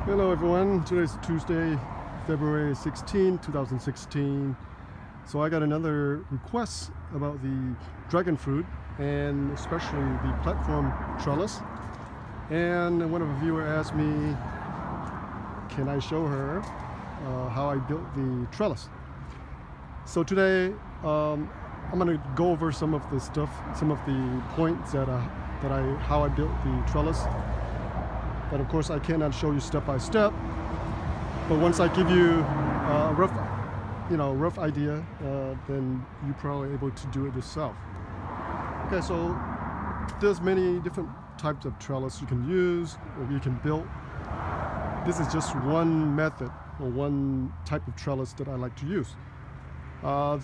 Hello everyone, today's Tuesday, February 16, 2016. So I got another request about the dragon fruit and especially the platform trellis. And one of the viewers asked me, can I show her how I built the trellis? So today I'm going to go over some of the stuff, some of the points how I built the trellis. But of course I cannot show you step by step, but once I give you a rough idea, then you're probably able to do it yourself. Okay, so there's many different types of trellis you can use or you can build. This is just one method or one type of trellis that I like to use.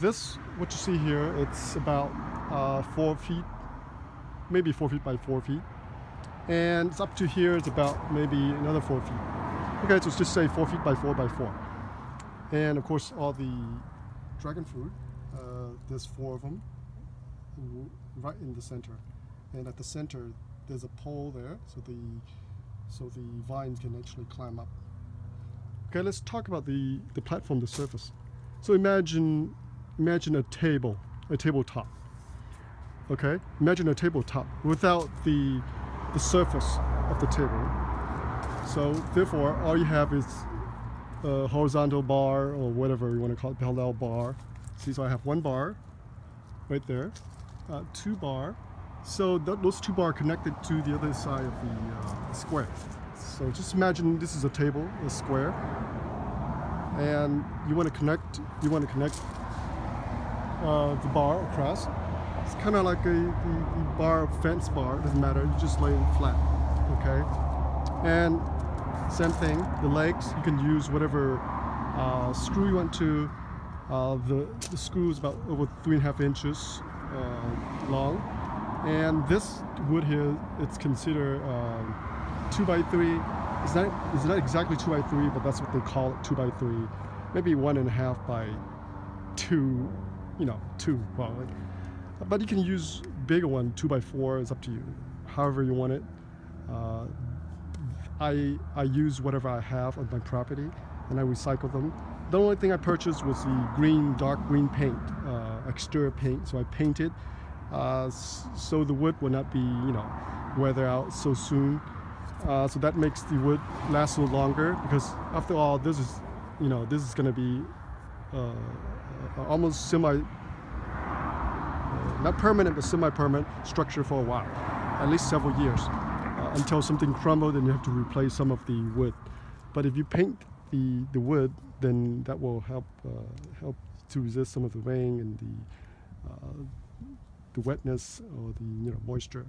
This, what you see here, it's about 4 feet, maybe 4 feet by 4 feet. And it's up to here, it's about maybe another 4 feet. Okay, so let's just say 4 feet by 4 by 4. And of course, all the dragon fruit, there's 4 of them right in the center. And at the center, there's a pole there, so the vines can actually climb up. Okay, let's talk about the platform, the surface. So imagine a tabletop. Okay, imagine a tabletop without the surface of the table. So therefore all you have is a horizontal bar or whatever you want to call it, parallel bar. See, so I have 1 bar right there, 2 bar. So those 2 bar connected to the other side of the square. So just imagine this is a table, a square, and you want to connect the bar across. It's kind of like the bar, fence bar, doesn't matter, you just lay it flat, okay? And same thing, the legs, you can use whatever screw you want to. The screw is about over 3.5 inches long. And this wood here, it's considered 2 by 3. It's not exactly 2 by 3, but that's what they call it, 2 by 3. Maybe 1.5 by 2, 2 probably. But you can use bigger one, 2 by 4, it's up to you, however you want it. I use whatever I have on my property and I recycle them. The only thing I purchased was the dark green paint, exterior paint, so I painted so the wood will not be, weather out so soon. So that makes the wood last a little longer, because after all, this is going to be almost not permanent, but semi-permanent structure for a while, at least several years, until something crumbled and you have to replace some of the wood. But if you paint the wood, then that will help to resist some of the rain and the wetness or the moisture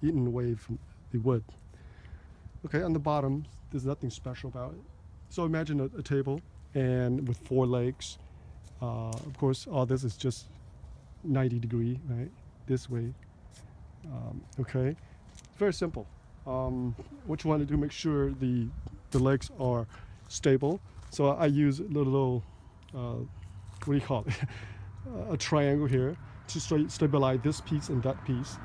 eaten away from the wood. Okay, on the bottom, there's nothing special about it. So imagine a table and with 4 legs. Of course, all this is just 90 degree, right? This way. Okay, very simple. What you want to do, make sure the legs are stable. So I use a little what do you call it? A triangle here to stabilize this piece and that piece.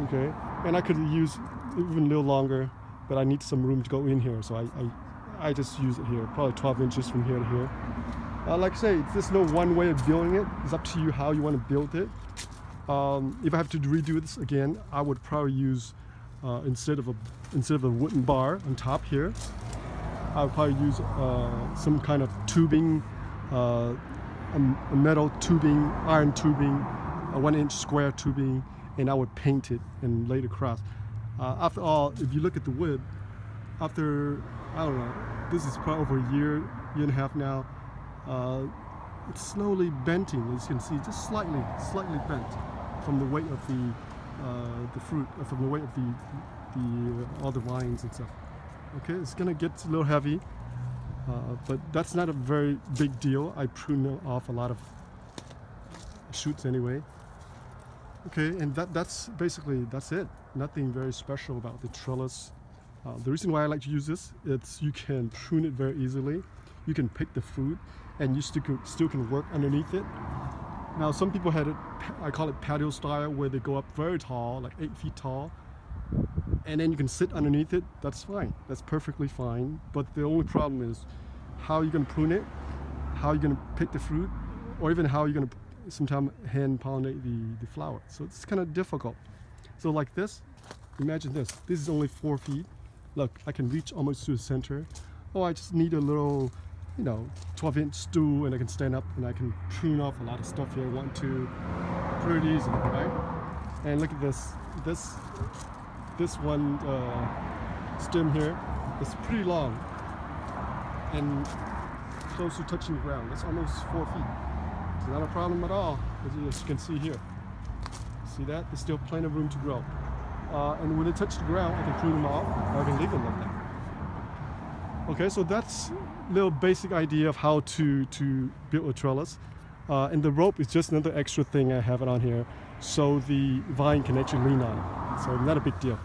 Okay, and I could use even a little longer, but I need some room to go in here, so I just use it here, probably 12 inches from here to here. Like I say, there's no one way of building it. It's up to you how you want to build it. If I have to redo this again, I would probably use instead of a wooden bar on top here, I would probably use some kind of tubing, a metal tubing, iron tubing, a 1-inch square tubing, and I would paint it and lay it across. After all, if you look at the wood, after, I don't know, this is probably over a year and a half now, it's slowly benting, as you can see, just slightly bent from the weight of the fruit, from the weight of all the vines and stuff. Okay, it's gonna get a little heavy, but that's not a very big deal. I prune off a lot of shoots anyway. Okay, and that's basically it. Nothing very special about the trellis. The reason why I like to use this, it's you can prune it very easily. You can pick the fruit, and you still can work underneath it. Now some people had it, I call it patio style, where they go up very tall, like 8 feet tall. and then you can sit underneath it. That's fine. That's perfectly fine. But the only problem is how you're going to prune it, how you're going to pick the fruit, or even how you're going to sometimes hand pollinate the flower. So it's kind of difficult. So like this, imagine this. This is only 4 feet. Look, I can reach almost to the center. Oh, I just need a little, 12-inch stool, and I can stand up and I can prune off a lot of stuff here. 1, 2, pretty easily, right? And look at this. This one stem here is pretty long and close to touching the ground. It's almost 4 feet. It's not a problem at all, as you can see here. See that? There's still plenty of room to grow. And when they touch the ground, I can prune them off, or I can leave them like that. Okay, so that's a little basic idea of how to build a trellis. And the rope is just another extra thing I have it on here, so the vine can actually lean on it. So not a big deal.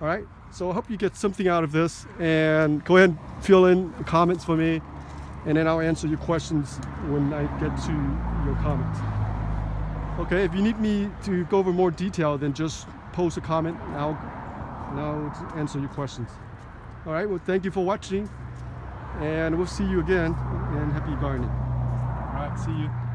All right, so I hope you get something out of this, and go ahead and fill in the comments for me, and then I'll answer your questions when I get to your comments. Okay, if you need me to go over more detail, then just post a comment and I'll answer your questions. All right, well, thank you for watching, and we'll see you again, and happy gardening. All right, see you.